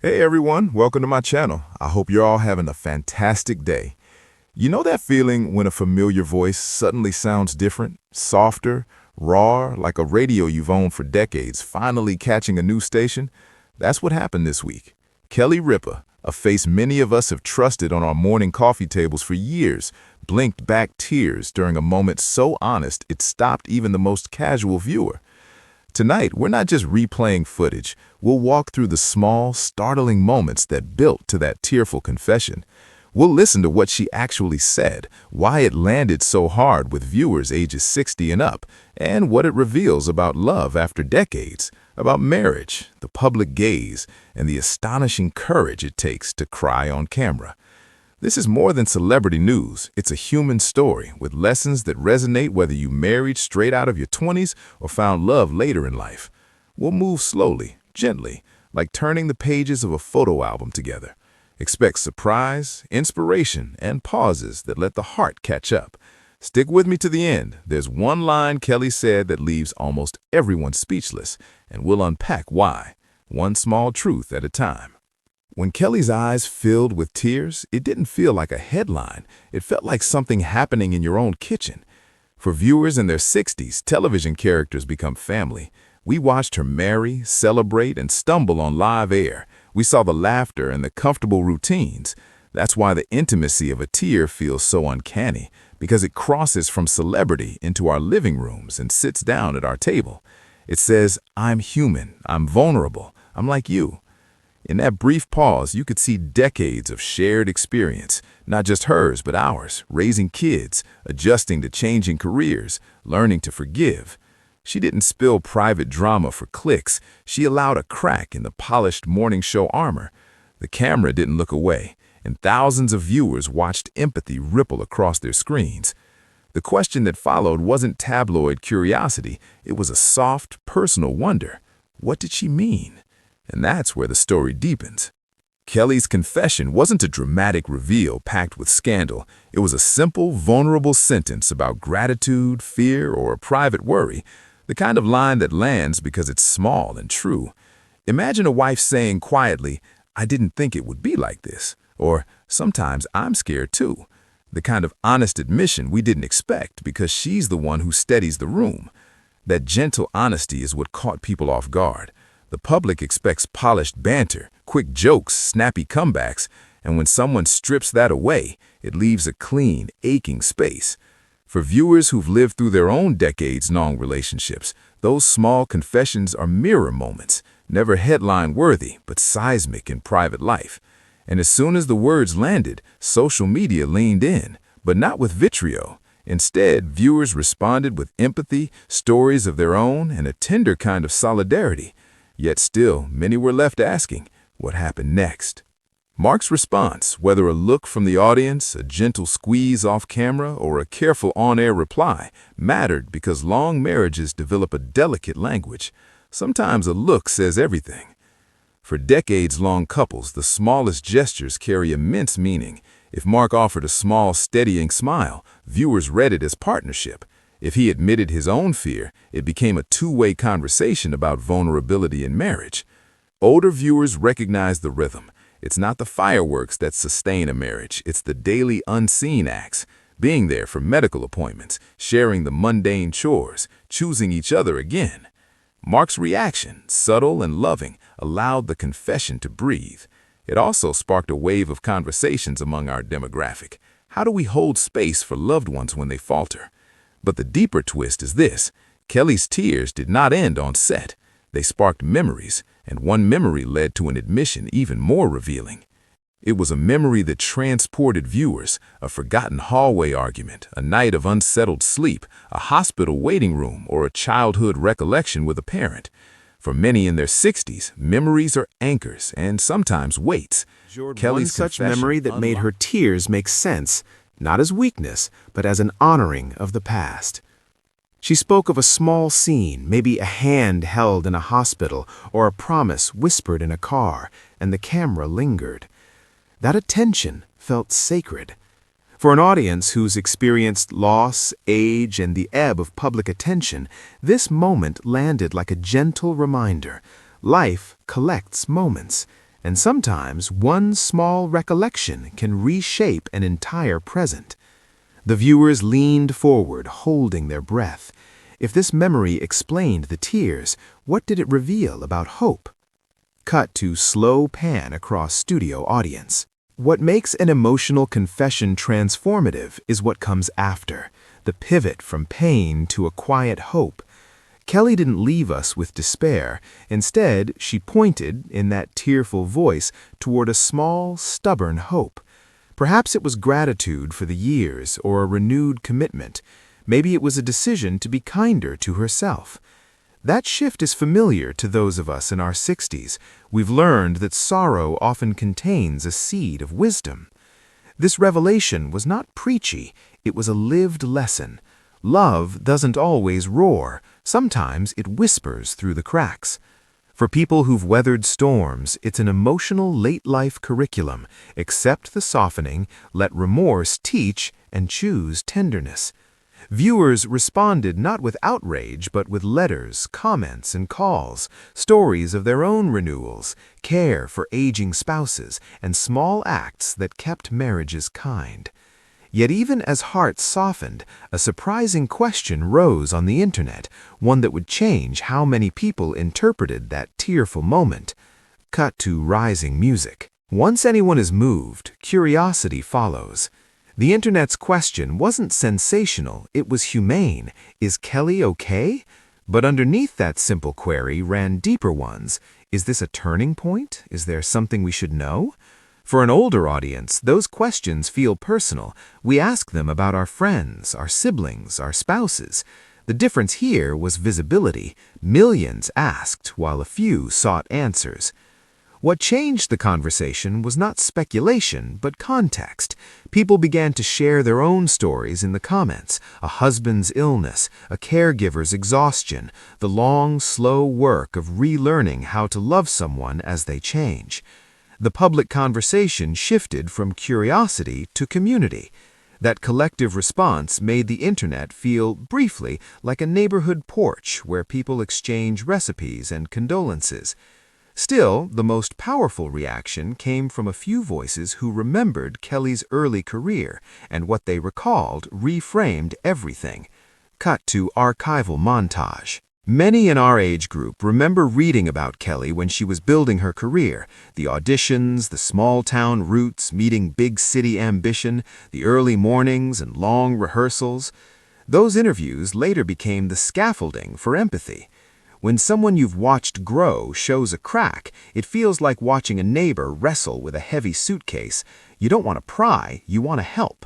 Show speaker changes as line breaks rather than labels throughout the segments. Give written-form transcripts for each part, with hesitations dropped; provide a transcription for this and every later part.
Hey everyone, welcome to my channel. I hope you're all having a fantastic day. You know that feeling when a familiar voice suddenly sounds different, softer, raw, like a radio you've owned for decades, finally catching a new station? That's what happened this week. Kelly Ripa, a face many of us have trusted on our morning coffee tables for years, blinked back tears during a moment so honest it stopped even the most casual viewer. Tonight, we're not just replaying footage. We'll walk through the small, startling moments that built to that tearful confession. We'll listen to what she actually said, why it landed so hard with viewers ages 60 and up, and what it reveals about love after decades, about marriage, the public gaze, and the astonishing courage it takes to cry on camera. This is more than celebrity news. It's a human story with lessons that resonate whether you married straight out of your 20s or found love later in life. We'll move slowly, gently, like turning the pages of a photo album together. Expect surprise, inspiration, and pauses that let the heart catch up. Stick with me to the end. There's one line Kelly said that leaves almost everyone speechless, and we'll unpack why, one small truth at a time. When Kelly's eyes filled with tears, it didn't feel like a headline. It felt like something happening in your own kitchen. For viewers in their 60s, television characters become family. We watched her marry, celebrate, and stumble on live air. We saw the laughter and the comfortable routines. That's why the intimacy of a tear feels so uncanny, because it crosses from celebrity into our living rooms and sits down at our table. It says, I'm human, I'm vulnerable, I'm like you. In that brief pause, you could see decades of shared experience, not just hers, but ours, raising kids, adjusting to changing careers, learning to forgive. She didn't spill private drama for clicks. She allowed a crack in the polished morning show armor. The camera didn't look away, and thousands of viewers watched empathy ripple across their screens. The question that followed wasn't tabloid curiosity. It was a soft, personal wonder. What did she mean? And that's where the story deepens. Kelly's confession wasn't a dramatic reveal packed with scandal. It was a simple, vulnerable sentence about gratitude, fear, or a private worry, the kind of line that lands because it's small and true. Imagine a wife saying quietly, I didn't think it would be like this, or sometimes I'm scared too. The kind of honest admission we didn't expect because she's the one who steadies the room. That gentle honesty is what caught people off guard. The public expects polished banter, quick jokes, snappy comebacks, and when someone strips that away, it leaves a clean, aching space. For viewers who've lived through their own decades-long relationships, those small confessions are mirror moments, never headline-worthy, but seismic in private life. And as soon as the words landed, social media leaned in, but not with vitriol. Instead, viewers responded with empathy, stories of their own, and a tender kind of solidarity. Yet still, many were left asking, what happened next? Mark's response, whether a look from the audience, a gentle squeeze off camera, or a careful on-air reply, mattered because long marriages develop a delicate language. Sometimes a look says everything. For decades-long couples, the smallest gestures carry immense meaning. If Mark offered a small, steadying smile, viewers read it as partnership. If he admitted his own fear, it became a two-way conversation about vulnerability in marriage. Older viewers recognize the rhythm. It's not the fireworks that sustain a marriage. It's the daily unseen acts, being there for medical appointments, sharing the mundane chores, choosing each other again. Mark's reaction, subtle and loving, allowed the confession to breathe. It also sparked a wave of conversations among our demographic. How do we hold space for loved ones when they falter? But the deeper twist is this. Kelly's tears did not end on set. They sparked memories, and one memory led to an admission even more revealing. It was a memory that transported viewers, a forgotten hallway argument, a night of unsettled sleep, a hospital waiting room, or a childhood recollection with a parent. For many in their 60s, memories are anchors and sometimes weights.
Kelly's such memory that made her tears make sense, not as weakness, but as an honoring of the past. She spoke of a small scene, maybe a hand held in a hospital or a promise whispered in a car, and the camera lingered. That attention felt sacred. For an audience who's experienced loss, age, and the ebb of public attention, this moment landed like a gentle reminder. Life collects moments, And sometimes one small recollection can reshape an entire present. The viewers leaned forward, holding their breath. If this memory explained the tears, what did it reveal about hope? Cut to slow pan across studio audience. What makes an emotional confession transformative is what comes after, the pivot from pain to a quiet hope. Kelly didn't leave us with despair. Instead, she pointed, in that tearful voice, toward a small, stubborn hope. Perhaps it was gratitude for the years or a renewed commitment. Maybe it was a decision to be kinder to herself. That shift is familiar to those of us in our 60s. We've learned that sorrow often contains a seed of wisdom. This revelation was not preachy, it was a lived lesson. Love doesn't always roar. Sometimes it whispers through the cracks. For people who've weathered storms, it's an emotional late-life curriculum. Accept the softening, let remorse teach, and choose tenderness. Viewers responded not with outrage, but with letters, comments, and calls, stories of their own renewals, care for aging spouses, and small acts that kept marriages kind. Yet even as hearts softened, a surprising question rose on the internet, one that would change how many people interpreted that tearful moment. Cut to rising music. Once anyone is moved, curiosity follows. The internet's question wasn't sensational, it was humane. Is Kelly okay? But underneath that simple query ran deeper ones. Is this a turning point? Is there something we should know? For an older audience, those questions feel personal. We ask them about our friends, our siblings, our spouses. The difference here was visibility. Millions asked, while a few sought answers. What changed the conversation was not speculation, but context. People began to share their own stories in the comments. A husband's illness, a caregiver's exhaustion, the long, slow work of relearning how to love someone as they change. The public conversation shifted from curiosity to community. That collective response made the internet feel, briefly, like a neighborhood porch where people exchange recipes and condolences. Still, the most powerful reaction came from a few voices who remembered Kelly's early career, and what they recalled reframed everything. Cut to archival montage. Many in our age group remember reading about Kelly when she was building her career, the auditions, the small-town roots meeting big-city ambition, the early mornings and long rehearsals. Those interviews later became the scaffolding for empathy. When someone you've watched grow shows a crack, it feels like watching a neighbor wrestle with a heavy suitcase. You don't want to pry, you want to help.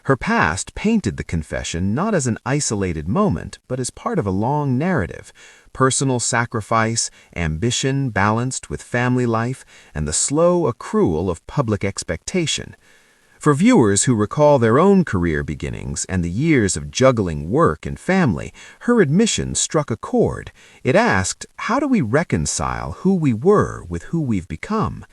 Her past painted the confession not as an isolated moment, but as part of a long narrative. Personal sacrifice, ambition balanced with family life, and the slow accrual of public expectation. For viewers who recall their own career beginnings and the years of juggling work and family, her admission struck a chord. It asked, how do we reconcile who we were with who we've become?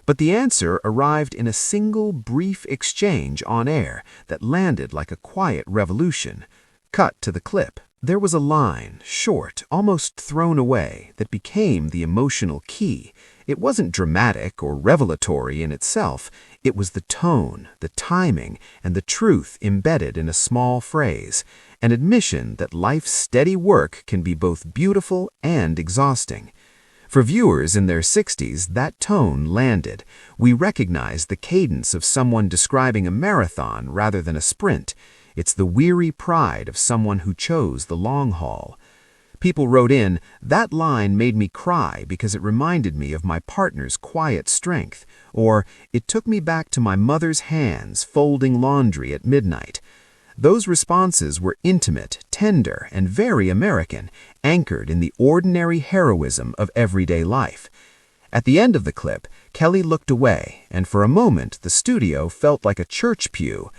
But the answer arrived in a single brief exchange on air that landed like a quiet revolution. Cut to the clip. There was a line, short, almost thrown away, that became the emotional key. It wasn't dramatic or revelatory in itself. It was the tone, the timing, and the truth embedded in a small phrase, an admission that life's steady work can be both beautiful and exhausting. For viewers in their 60s, that tone landed. We recognized the cadence of someone describing a marathon rather than a sprint. It's the weary pride of someone who chose the long haul. People wrote in, that line made me cry because it reminded me of my partner's quiet strength, or it took me back to my mother's hands folding laundry at midnight. Those responses were intimate, tender, and very American, anchored in the ordinary heroism of everyday life. At the end of the clip, Kelly looked away, and for a moment the studio felt like a church pew.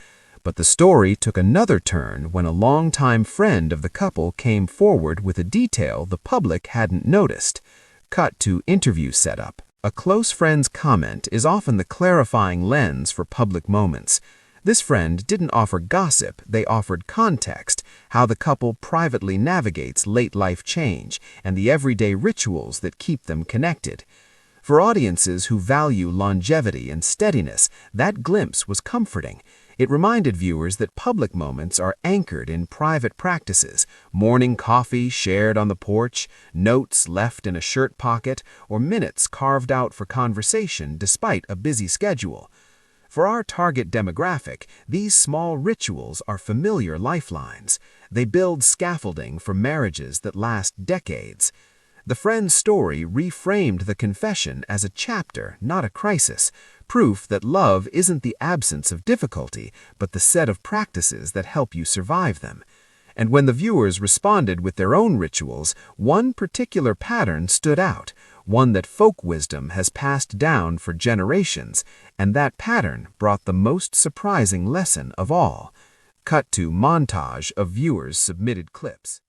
But the story took another turn when a longtime friend of the couple came forward with a detail the public hadn't noticed. Cut to interview setup. A close friend's comment is often the clarifying lens for public moments. This friend didn't offer gossip, they offered context, how the couple privately navigates late life change and the everyday rituals that keep them connected. For audiences who value longevity and steadiness, that glimpse was comforting. It reminded viewers that public moments are anchored in private practices, morning coffee shared on the porch, notes left in a shirt pocket, or minutes carved out for conversation despite a busy schedule. For our target demographic, these small rituals are familiar lifelines. They build scaffolding for marriages that last decades. The friend's story reframed the confession as a chapter, not a crisis, proof that love isn't the absence of difficulty, but the set of practices that help you survive them. And when the viewers responded with their own rituals, one particular pattern stood out, one that folk wisdom has passed down for generations, and that pattern brought the most surprising lesson of all. Cut to montage of viewers' submitted clips.